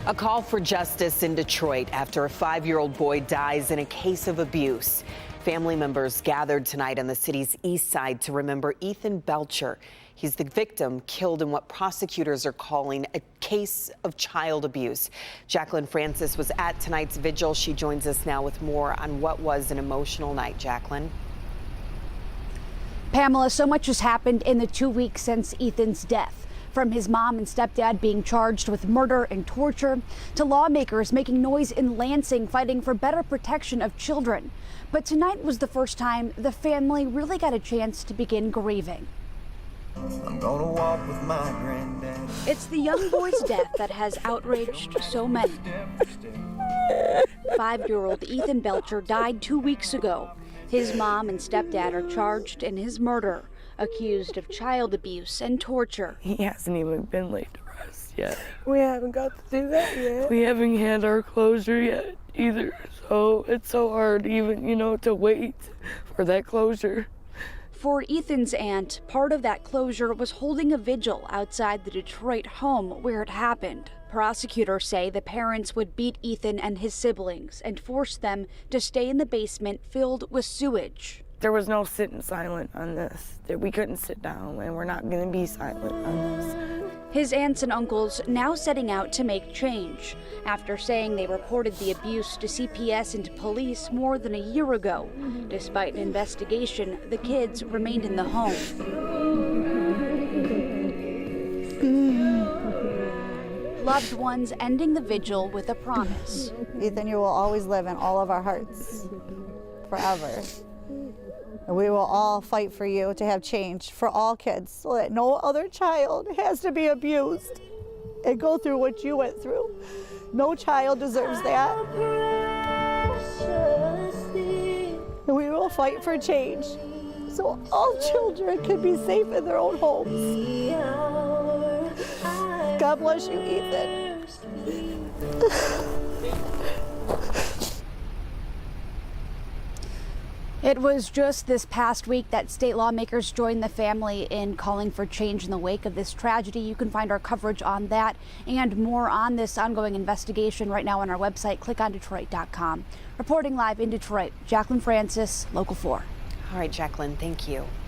A call for justice in Detroit after a 5-year-old boy dies in a case of abuse. Family members gathered tonight on the city's east side to remember Ethan Belcher. He's the victim killed in what prosecutors are calling a case of child abuse. Jacqueline Francis was at tonight's vigil. She joins us now with more on what was an emotional night. Jacqueline. Pamela, so much has happened in the 2 weeks since Ethan's death. From his mom and stepdad being charged with murder and torture, to lawmakers making noise in Lansing fighting for better protection of children. But tonight was the first time the family really got a chance to begin grieving. I'm gonna walk with my granddad. It's the young boy's death that has outraged so many. 5-year-old Ethan Belcher died 2 weeks ago. His mom and stepdad are charged in his murder, accused of child abuse and torture. He hasn't even been laid to rest yet. We haven't got to do that yet. We haven't had our closure yet either, so it's so hard even, to wait for that closure. For Ethan's aunt, part of that closure was holding a vigil outside the Detroit home where it happened. Prosecutors say the parents would beat Ethan and his siblings and force them to stay in the basement filled with sewage. There was no sitting silent on this. That we couldn't sit down, and we're not going to be silent on this. His aunts and uncles now setting out to make change after saying they reported the abuse to CPS and to police more than a year ago. Despite an investigation, the kids remained in the home. Loved ones ending the vigil with a promise. Ethan, you will always live in all of our hearts, forever. And we will all fight for you to have change for all kids so that no other child has to be abused and go through what you went through. No child deserves that. And we will fight for change so all children can be safe in their own homes. God bless you, Ethan. It was just this past week that state lawmakers joined the family in calling for change in the wake of this tragedy. You can find our coverage on that and more on this ongoing investigation right now on our website, clickondetroit.com. Reporting live in Detroit, Jacqueline Francis, Local 4. All right, Jacqueline, thank you.